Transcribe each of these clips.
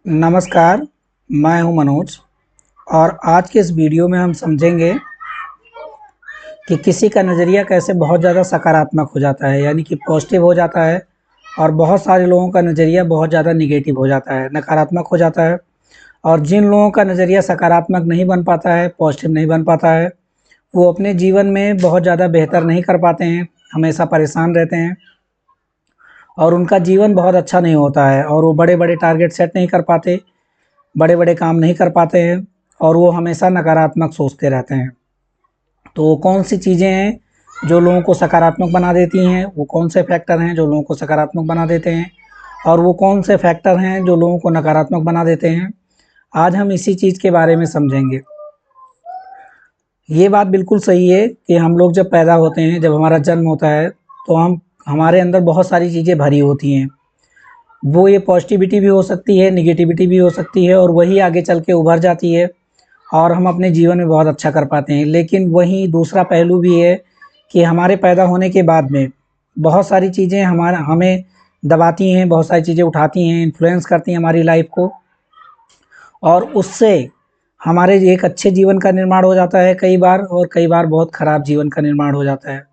नमस्कार, मैं हूं मनोज और आज के इस वीडियो में हम समझेंगे कि किसी का नज़रिया कैसे बहुत ज़्यादा सकारात्मक हो जाता है, यानी कि पॉजिटिव हो जाता है और बहुत सारे लोगों का नज़रिया बहुत ज़्यादा नेगेटिव हो जाता है, नकारात्मक हो जाता है। और जिन लोगों का नज़रिया सकारात्मक नहीं बन पाता है, पॉजिटिव नहीं बन पाता है, वो अपने जीवन में बहुत ज़्यादा बेहतर नहीं कर पाते हैं, हमेशा परेशान रहते हैं और उनका जीवन बहुत अच्छा नहीं होता है और वो बड़े-बड़े टारगेट सेट नहीं कर पाते, बड़े-बड़े काम नहीं कर पाते हैं और वो हमेशा नकारात्मक सोचते रहते हैं। तो वो कौन सी चीज़ें हैं जो लोगों को सकारात्मक बना देती हैं, वो कौन से फैक्टर हैं जो लोगों को सकारात्मक बना देते हैं और वो कौन से फैक्टर हैं जो लोगों को नकारात्मक बना देते हैं, आज हम इसी चीज़ के बारे में समझेंगे। ये बात बिल्कुल सही है कि हम लोग जब पैदा होते हैं, जब हमारा जन्म होता है, तो हमारे अंदर बहुत सारी चीज़ें भरी होती हैं। वो ये पॉजिटिविटी भी हो सकती है, नेगेटिविटी भी हो सकती है और वही आगे चल के उभर जाती है और हम अपने जीवन में बहुत अच्छा कर पाते हैं। लेकिन वहीं दूसरा पहलू भी है कि हमारे पैदा होने के बाद में बहुत सारी चीज़ें हमें दबाती हैं, बहुत सारी चीज़ें उठाती हैं, इन्फ्लुएंस करती हैं हमारी लाइफ को और उससे हमारे एक अच्छे जीवन का निर्माण हो जाता है कई बार और कई बार बहुत ख़राब जीवन का निर्माण हो जाता है।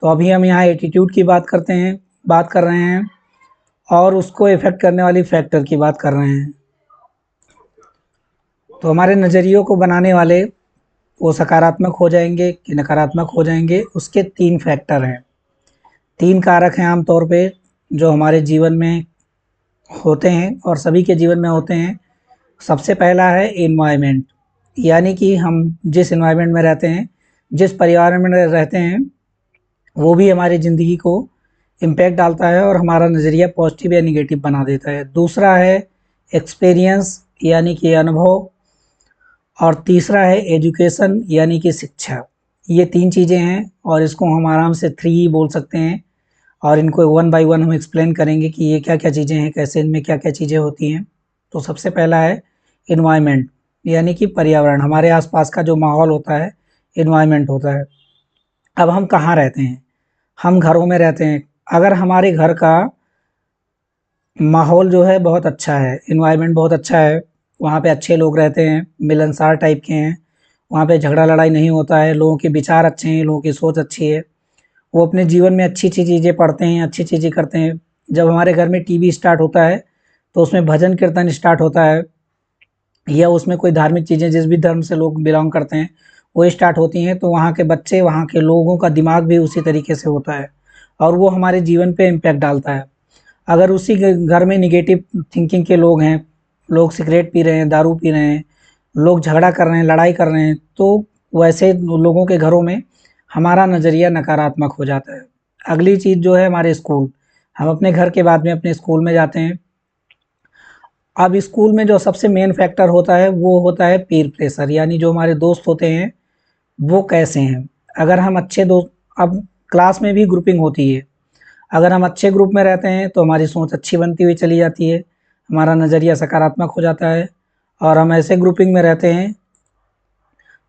तो अभी हम यहाँ एटीट्यूड की बात कर रहे हैं और उसको इफ़ेक्ट करने वाली फैक्टर की बात कर रहे हैं। तो हमारे नज़रियों को बनाने वाले वो सकारात्मक हो जाएंगे कि नकारात्मक हो जाएंगे, उसके 3 फैक्टर हैं, 3 कारक हैं आम तौर पे जो हमारे जीवन में होते हैं और सभी के जीवन में होते हैं। सबसे पहला है एनवायरनमेंट, यानी कि हम जिस एनवायरनमेंट में रहते हैं, जिस परिवार में रहते हैं, वो भी हमारी ज़िंदगी को इम्पैक्ट डालता है और हमारा नज़रिया पॉजिटिव या नेगेटिव बना देता है। दूसरा है एक्सपीरियंस यानी कि अनुभव और तीसरा है एजुकेशन यानी कि शिक्षा। ये 3 चीज़ें हैं और इसको हम आराम से 3 ही बोल सकते हैं और इनको वन बाय वन हम एक्सप्लेन करेंगे कि ये क्या-क्या चीज़ें हैं, कैसे इनमें क्या-क्या चीज़ें होती हैं। तो सबसे पहला है एनवायरनमेंट यानी कि पर्यावरण, हमारे आस-पास का जो माहौल होता है, एनवायरनमेंट होता है। अब हम कहाँ रहते हैं? हम घरों में रहते हैं। अगर हमारे घर का माहौल जो है बहुत अच्छा है, एनवायरनमेंट बहुत अच्छा है, वहाँ पे अच्छे लोग रहते हैं, मिलनसार टाइप के हैं, वहाँ पे झगड़ा लड़ाई नहीं होता है, लोगों के विचार अच्छे हैं, लोगों की सोच अच्छी है, वो अपने जीवन में अच्छी-अच्छी चीज़ें पढ़ते हैं, अच्छी चीज़ें करते हैं। जब हमारे घर में टीवी स्टार्ट होता है, तो उसमें भजन कीर्तन स्टार्ट होता है या उसमें कोई धार्मिक चीज़ें जिस भी धर्म से लोग बिलॉन्ग करते हैं, वो स्टार्ट होती हैं, तो वहाँ के बच्चे, वहाँ के लोगों का दिमाग भी उसी तरीके से होता है और वो हमारे जीवन पे इम्पैक्ट डालता है। अगर उसी घर में नेगेटिव थिंकिंग के लोग हैं, लोग सिगरेट पी रहे हैं, दारू पी रहे हैं, लोग झगड़ा कर रहे हैं, लड़ाई कर रहे हैं, तो वैसे लोगों के घरों में हमारा नज़रिया नकारात्मक हो जाता है। अगली चीज़ जो है हमारे स्कूल, हम अपने घर के बाद में अपने स्कूल में जाते हैं। अब स्कूल में जो सबसे मेन फैक्टर होता है, वो होता है पीर प्रेशर, यानी जो हमारे दोस्त होते हैं, वो कैसे हैं। अगर हम अच्छे दोस्त, अब क्लास में भी ग्रुपिंग होती है, अगर हम अच्छे ग्रुप में रहते हैं तो हमारी सोच अच्छी बनती हुई चली जाती है, हमारा नज़रिया सकारात्मक हो जाता है और हम ऐसे ग्रुपिंग में रहते हैं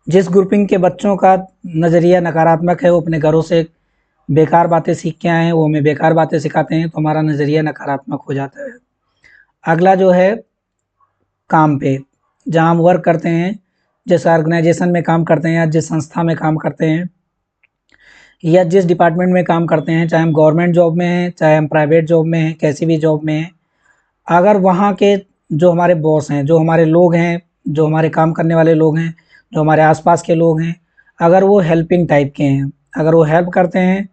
जिस ग्रुपिंग के बच्चों का नज़रिया नकारात्मक है, वो अपने घरों से बेकार बातें सीख के आए हैं, वो हमें बेकार बातें सिखाते हैं, तो हमारा नज़रिया नकारात्मक हो जाता है। अगला जो है काम पे, जहाँ हम वर्क करते हैं, जिस ऑर्गेनाइजेशन में काम करते हैं या जिस संस्था में काम करते हैं या जिस डिपार्टमेंट में काम करते हैं, चाहे हम गवर्नमेंट जॉब में हैं, चाहे हम प्राइवेट जॉब में हैं, कैसी भी जॉब में हैं, अगर वहाँ के जो हमारे बॉस हैं, जो हमारे लोग हैं, जो हमारे काम करने वाले लोग हैं, जो हमारे आस-पास के लोग हैं, अगर वो हेल्पिंग टाइप के हैं, अगर वो हेल्प करते हैं,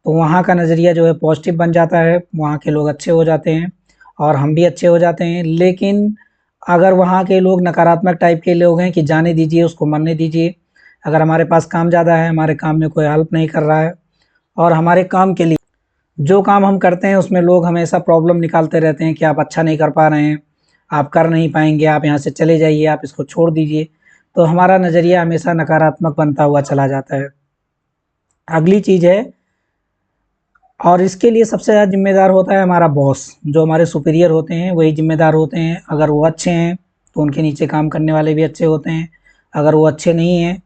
तो वहाँ का नज़रिया जो है पॉजिटिव बन जाता है, वहाँ के लोग अच्छे हो जाते हैं और हम भी अच्छे हो जाते हैं। लेकिन अगर वहाँ के लोग नकारात्मक टाइप के लोग हैं कि जाने दीजिए, उसको मरने दीजिए, अगर हमारे पास काम ज़्यादा है, हमारे काम में कोई हेल्प नहीं कर रहा है और हमारे काम के लिए जो काम हम करते हैं उसमें लोग हमेशा प्रॉब्लम निकालते रहते हैं कि आप अच्छा नहीं कर पा रहे हैं, आप कर नहीं पाएँगे, आप यहाँ से चले जाइए, आप इसको छोड़ दीजिए, तो हमारा नज़रिया हमेशा नकारात्मक बनता हुआ चला जाता है। अगली चीज़ है और इसके लिए सबसे ज़्यादा ज़िम्मेदार होता है हमारा बॉस, जो हमारे सुपीरियर होते हैं वही ज़िम्मेदार होते हैं। अगर वो अच्छे हैं, तो उनके नीचे काम करने वाले भी अच्छे होते हैं, अगर वो अच्छे नहीं हैं,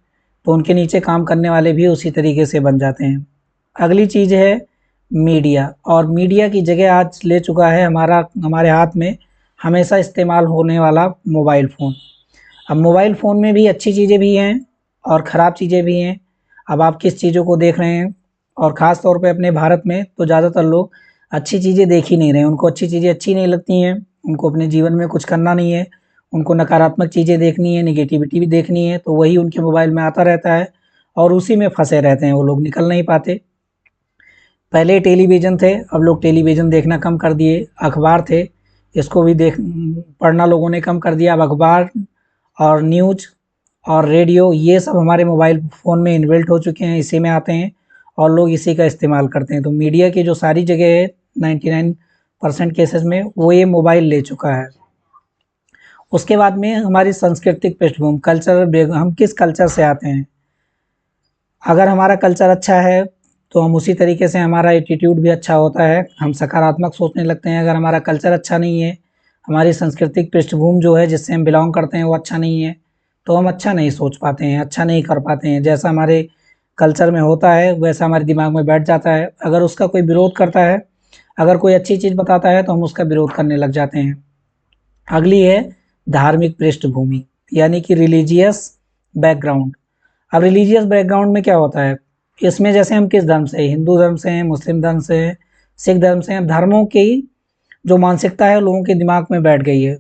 तो उनके नीचे काम करने वाले भी उसी तरीके से बन जाते हैं। अगली चीज़ है मीडिया और मीडिया की जगह आज ले चुका है हमारे हाथ में हमेशा इस्तेमाल होने वाला मोबाइल फ़ोन। अब मोबाइल फ़ोन में भी अच्छी चीज़ें भी हैं और ख़राब चीज़ें भी हैं। अब आप किस चीज़ों को देख रहे हैं, और ख़ास तौर पे अपने भारत में तो ज़्यादातर लोग अच्छी चीज़ें देख ही नहीं रहे हैं। उनको अच्छी चीज़ें अच्छी नहीं लगती हैं, उनको अपने जीवन में कुछ करना नहीं है, उनको नकारात्मक चीज़ें देखनी है, नेगेटिविटी भी देखनी है, तो वही उनके मोबाइल में आता रहता है और उसी में फँसे रहते हैं, वो लोग निकल नहीं पाते। पहले टेलीविज़न थे, अब लोग टेलीविज़न देखना कम कर दिए। अखबार थे, इसको भी पढ़ना लोगों ने कम कर दिया। अब अखबार और न्यूज़ और रेडियो ये सब हमारे मोबाइल फ़ोन में इनबिल्ट हो चुके हैं, इसी में आते हैं और लोग इसी का इस्तेमाल करते हैं। तो मीडिया की जो सारी जगह है 99% केसेज़ में वो ये मोबाइल ले चुका है। उसके बाद में हमारी सांस्कृतिक पृष्ठभूमि, कल्चर, हम किस कल्चर से आते हैं। अगर हमारा कल्चर अच्छा है तो हम उसी तरीके से, हमारा एटीट्यूड भी अच्छा होता है, हम सकारात्मक सोचने लगते हैं। अगर हमारा कल्चर अच्छा नहीं है, हमारी सांस्कृतिक पृष्ठभूमि जो है जिससे हम बिलॉन्ग करते हैं वो अच्छा नहीं है, तो हम अच्छा नहीं सोच पाते हैं, अच्छा नहीं कर पाते हैं। जैसा हमारे कल्चर में होता है वैसा हमारे दिमाग में बैठ जाता है। अगर उसका कोई विरोध करता है, अगर कोई अच्छी चीज़ बताता है तो हम उसका विरोध करने लग जाते हैं। अगली है धार्मिक पृष्ठभूमि, यानी कि रिलीजियस बैकग्राउंड। अब रिलीजियस बैकग्राउंड में क्या होता है, इसमें जैसे हम किस धर्म से, हिंदू धर्म से हैं, मुस्लिम धर्म से हैं, सिख धर्म से हैं, धर्मों की जो मानसिकता है लोगों के दिमाग में बैठ गई है।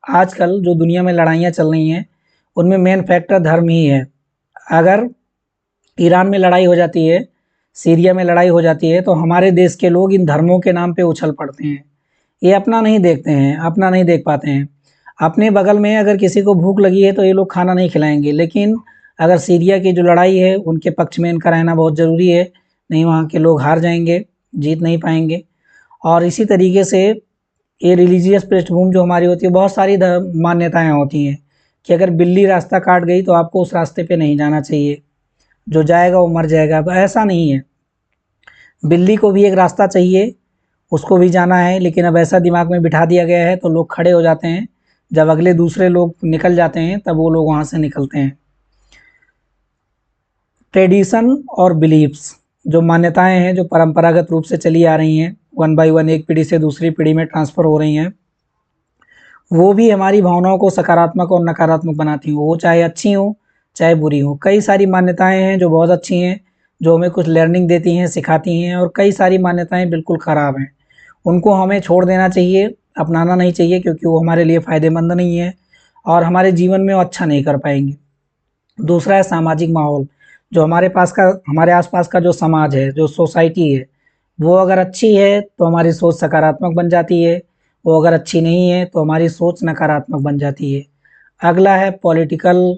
आजकल जो दुनिया में लड़ाइयाँ चल रही हैं उनमें मेन फैक्टर धर्म ही है। अगर ईरान में लड़ाई हो जाती है, सीरिया में लड़ाई हो जाती है, तो हमारे देश के लोग इन धर्मों के नाम पे उछल पड़ते हैं। ये अपना नहीं देखते हैं, अपना नहीं देख पाते हैं। अपने बगल में अगर किसी को भूख लगी है तो ये लोग खाना नहीं खिलाएँगे, लेकिन अगर सीरिया की जो लड़ाई है उनके पक्ष में इनका रहना बहुत ज़रूरी है, नहीं वहाँ के लोग हार जाएँगे, जीत नहीं पाएँगे। और इसी तरीके से ये रिलीजियस पृष्ठभूमि जो हमारी होती है, बहुत सारी मान्यताएँ होती हैं कि अगर बिल्ली रास्ता काट गई तो आपको उस रास्ते पे नहीं जाना चाहिए, जो जाएगा वो मर जाएगा। अब ऐसा नहीं है, बिल्ली को भी एक रास्ता चाहिए, उसको भी जाना है, लेकिन अब ऐसा दिमाग में बिठा दिया गया है तो लोग खड़े हो जाते हैं। जब अगले दूसरे लोग निकल जाते हैं तब वो लोग वहाँ से निकलते हैं। ट्रेडिशन और बिलीफ्स, जो मान्यताएँ हैं, जो परंपरागत रूप से चली आ रही हैं, वन बाय वन एक पीढ़ी से दूसरी पीढ़ी में ट्रांसफ़र हो रही हैं, वो भी हमारी भावनाओं को सकारात्मक और नकारात्मक बनाती हैं, वो चाहे अच्छी हों, चाहे बुरी हों। कई सारी मान्यताएँ हैं जो बहुत अच्छी हैं, जो हमें कुछ लर्निंग देती हैं, सिखाती हैं, और कई सारी मान्यताएँ बिल्कुल ख़राब हैं। उनको हमें छोड़ देना चाहिए, अपनाना नहीं चाहिए, क्योंकि वो हमारे लिए फ़ायदेमंद नहीं है और हमारे जीवन में वो अच्छा नहीं कर पाएँगे। दूसरा है सामाजिक माहौल, जो हमारे आस-पास का जो समाज है, जो सोसाइटी है, वो अगर अच्छी है तो हमारी सोच सकारात्मक बन जाती है, वो अगर अच्छी नहीं है तो हमारी सोच नकारात्मक बन जाती है। अगला है पॉलिटिकल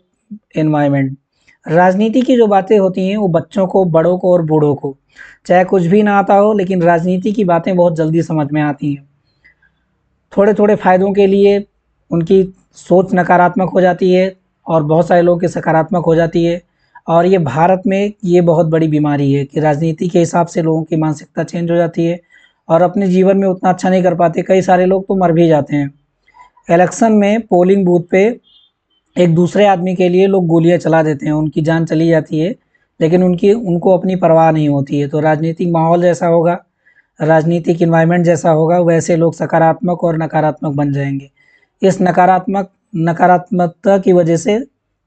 एनवायरनमेंट। राजनीति की जो बातें होती हैं वो बच्चों को, बड़ों को और बूढ़ों को, चाहे कुछ भी ना आता हो, लेकिन राजनीति की बातें बहुत जल्दी समझ में आती हैं। थोड़े-थोड़े फ़ायदों के लिए उनकी सोच नकारात्मक हो जाती है और बहुत सारे लोगों की सकारात्मक हो जाती है। और ये भारत में ये बहुत बड़ी बीमारी है कि राजनीति के हिसाब से लोगों की मानसिकता चेंज हो जाती है और अपने जीवन में उतना अच्छा नहीं कर पाते। कई सारे लोग तो मर भी जाते हैं। इलेक्शन में पोलिंग बूथ पे एक दूसरे आदमी के लिए लोग गोलियाँ चला देते हैं, उनकी जान चली जाती है, लेकिन उनको अपनी परवाह नहीं होती है। तो राजनीतिक माहौल जैसा होगा, राजनीतिक एनवायरनमेंट जैसा होगा, वैसे लोग सकारात्मक और नकारात्मक बन जाएँगे। इस नकारात्मकता की वजह से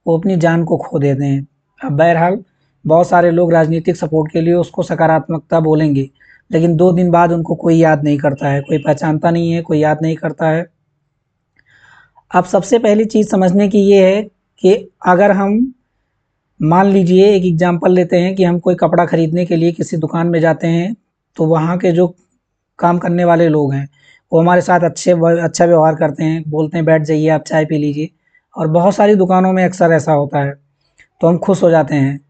वो अपनी जान को खो देते हैं। अब बहरहाल बहुत सारे लोग राजनीतिक सपोर्ट के लिए उसको सकारात्मकता बोलेंगे, लेकिन 2 दिन बाद उनको कोई याद नहीं करता है, कोई पहचानता नहीं है, कोई याद नहीं करता है। अब सबसे पहली चीज़ समझने की ये है कि अगर हम, मान लीजिए एक एग्ज़ाम्पल लेते हैं कि हम कोई कपड़ा खरीदने के लिए किसी दुकान में जाते हैं, तो वहाँ के जो काम करने वाले लोग हैं, वो हमारे साथ अच्छा व्यवहार करते हैं, बोलते हैं बैठ जाइए, आप चाय पी लीजिए, और बहुत सारी दुकानों में अक्सर ऐसा होता है, तो हम खुश हो जाते हैं।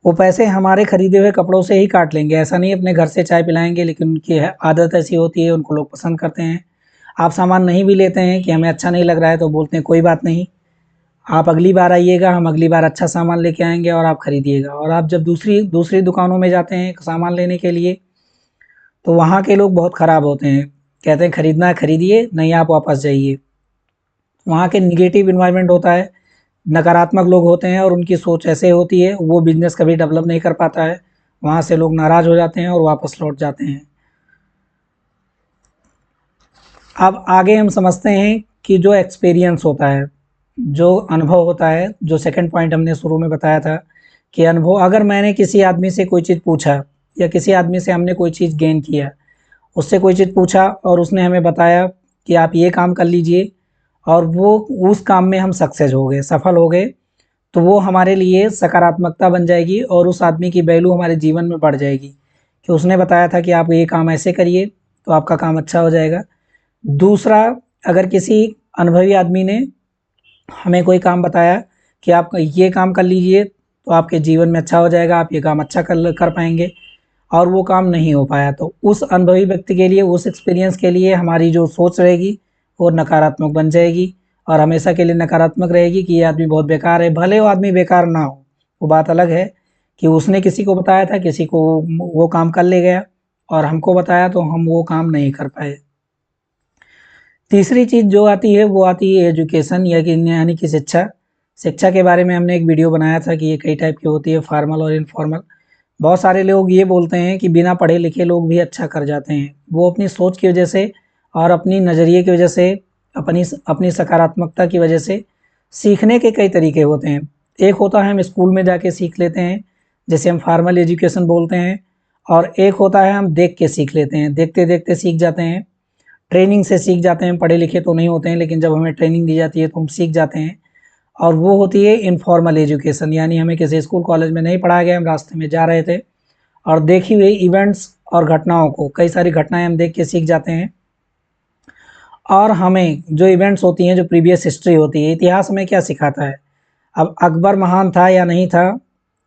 वो पैसे हमारे खरीदे हुए कपड़ों से ही काट लेंगे, ऐसा नहीं अपने घर से चाय पिलाएँगे, लेकिन उनकी आदत ऐसी होती है, उनको लोग पसंद करते हैं। आप सामान नहीं भी लेते हैं कि हमें अच्छा नहीं लग रहा है, तो बोलते हैं कोई बात नहीं, आप अगली बार आइएगा, हम अगली बार अच्छा सामान लेके आएँगे और आप खरीदिएगा। और आप जब दूसरी दूसरी दुकानों में जाते हैं सामान लेने के लिए, तो वहाँ के लोग बहुत ख़राब होते हैं, कहते हैं खरीदना है खरीदिए, नहीं आप वापस जाइए। वहाँ के नेगेटिव एनवायरनमेंट होता है, नकारात्मक लोग होते हैं और उनकी सोच ऐसे होती है, वो बिज़नेस कभी डेवलप नहीं कर पाता है। वहाँ से लोग नाराज़ हो जाते हैं और वापस लौट जाते हैं। अब आगे हम समझते हैं कि जो एक्सपीरियंस होता है, जो अनुभव होता है, जो सेकंड पॉइंट हमने शुरू में बताया था कि अनुभव, अगर मैंने किसी आदमी से कोई चीज़ पूछा या किसी आदमी से हमने कोई चीज़ गेन किया, उससे कोई चीज़ पूछा और उसने हमें बताया कि आप ये काम कर लीजिए, और वो उस काम में हम सक्सेस हो गए, सफल हो गए, तो वो हमारे लिए सकारात्मकता बन जाएगी और उस आदमी की वैल्यू हमारे जीवन में बढ़ जाएगी कि उसने बताया था कि आप ये काम ऐसे करिए तो आपका काम अच्छा हो जाएगा। दूसरा, अगर किसी अनुभवी आदमी ने हमें कोई काम बताया कि आप ये काम कर लीजिए तो आपके जीवन में अच्छा हो जाएगा, आप ये काम अच्छा कर पाएंगे, और वो काम नहीं हो पाया, तो उस अनुभवी व्यक्ति के लिए, उस एक्सपीरियंस के लिए हमारी जो सोच रहेगी वो नकारात्मक बन जाएगी और हमेशा के लिए नकारात्मक रहेगी कि ये आदमी बहुत बेकार है। भले वो आदमी बेकार ना हो, वो बात अलग है कि उसने किसी को बताया था, किसी को वो काम कर ले गया और हमको बताया तो हम वो काम नहीं कर पाए। तीसरी चीज़ जो आती है वो आती है एजुकेशन, या कि यानी कि शिक्षा। शिक्षा के बारे में हमने एक वीडियो बनाया था कि ये कई टाइप की होती है, फॉर्मल और इनफॉर्मल। बहुत सारे लोग ये बोलते हैं कि बिना पढ़े लिखे लोग भी अच्छा कर जाते हैं। वो अपनी सोच की वजह से और अपनी नज़रिए की वजह से, अपनी अपनी सकारात्मकता की वजह से, सीखने के कई तरीके होते हैं। एक होता है हम स्कूल में जाके सीख लेते हैं, जिसे हम फॉर्मल एजुकेशन बोलते हैं, और एक होता है हम देख के सीख लेते हैं, देखते देखते सीख जाते हैं, ट्रेनिंग से सीख जाते हैं। पढ़े लिखे तो नहीं होते हैं, लेकिन जब हमें ट्रेनिंग दी जाती है तो हम सीख जाते हैं। और वो होती है इनफॉर्मल एजुकेशन, यानी हमें किसी स्कूल कॉलेज में नहीं पढ़ाया गया, हम रास्ते में जा रहे थे और देखी हुई इवेंट्स और घटनाओं को, कई सारी घटनाएं हम देख के सीख जाते हैं। और हमें जो इवेंट्स होती हैं, जो प्रीवियस हिस्ट्री होती है, इतिहास हमें क्या सिखाता है। अब अकबर महान था या नहीं था,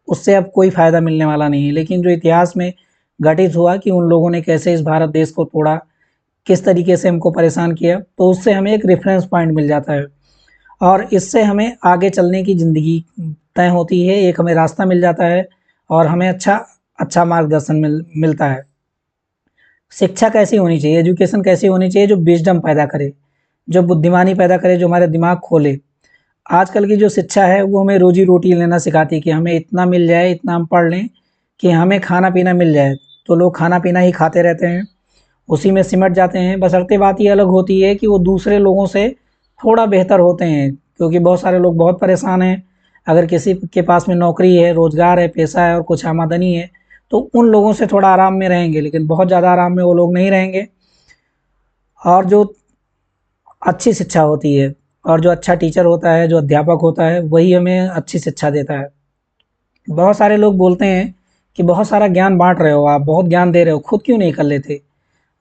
उससे अब कोई फ़ायदा मिलने वाला नहीं है, लेकिन जो इतिहास में घटित हुआ कि उन लोगों ने कैसे इस भारत देश को तोड़ा, किस तरीके से हमको परेशान किया, तो उससे हमें एक रेफरेंस पॉइंट मिल जाता है और इससे हमें आगे चलने की ज़िंदगी तय होती है, एक हमें रास्ता मिल जाता है और हमें अच्छा अच्छा मार्गदर्शन मिलता है। शिक्षा कैसी होनी चाहिए, एजुकेशन कैसी होनी चाहिए, जो विज़डम पैदा करे, जो बुद्धिमानी पैदा करे, जो हमारे दिमाग खोले। आजकल की जो शिक्षा है वो हमें रोजी-रोटी लेना सिखाती है कि हमें इतना मिल जाए, इतना हम पढ़ लें कि हमें खाना-पीना मिल जाए। तो लोग खाना-पीना ही खाते रहते हैं, उसी में सिमट जाते हैं। बशर्ते बात ये अलग होती है कि वो दूसरे लोगों से थोड़ा बेहतर होते हैं, क्योंकि बहुत सारे लोग बहुत परेशान हैं। अगर किसी के पास में नौकरी है, रोज़गार है, पैसा है और कुछ आमदनी है, तो उन लोगों से थोड़ा आराम में रहेंगे, लेकिन बहुत ज़्यादा आराम में वो लोग नहीं रहेंगे। और जो अच्छी शिक्षा होती है और जो अच्छा टीचर होता है, जो अध्यापक होता है, वही हमें अच्छी शिक्षा देता है। बहुत सारे लोग बोलते हैं कि बहुत सारा ज्ञान बाँट रहे हो आप, बहुत ज्ञान दे रहे हो, खुद क्यों नहीं कर लेते?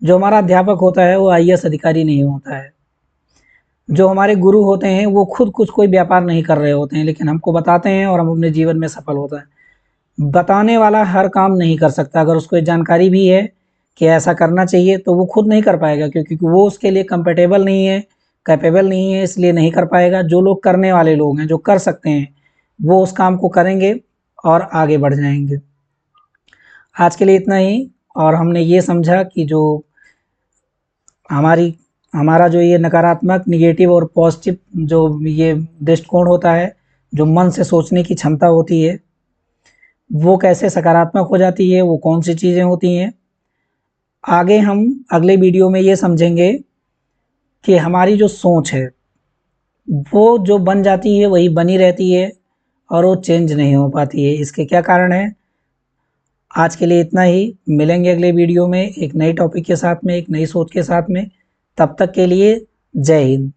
जो हमारा अध्यापक होता है वो आईएएस अधिकारी नहीं होता है। जो हमारे गुरु होते हैं वो खुद कुछ कोई व्यापार नहीं कर रहे होते हैं, लेकिन हमको बताते हैं और हम अपने जीवन में सफल होते हैं। बताने वाला हर काम नहीं कर सकता, अगर उसको ये जानकारी भी है कि ऐसा करना चाहिए तो वो खुद नहीं कर पाएगा, क्योंकि वो उसके लिए कंफर्टेबल नहीं है, कैपेबल नहीं है, इसलिए नहीं कर पाएगा। जो लोग करने वाले लोग हैं, जो कर सकते हैं, वो उस काम को करेंगे और आगे बढ़ जाएँगे। आज के लिए इतना ही। और हमने ये समझा कि जो हमारी हमारा जो ये नकारात्मक, नेगेटिव और पॉजिटिव जो ये दृष्टिकोण होता है, जो मन से सोचने की क्षमता होती है, वो कैसे सकारात्मक हो जाती है, वो कौन-सी चीज़ें होती हैं। आगे हम अगले वीडियो में ये समझेंगे कि हमारी जो सोच है, वो जो बन जाती है वही बनी रहती है और वो चेंज नहीं हो पाती है। इसके क्या कारण हैं? आज के लिए इतना ही। मिलेंगे अगले वीडियो में एक नए टॉपिक के साथ में, एक नई सोच के साथ में। तब तक के लिए जय हिंद।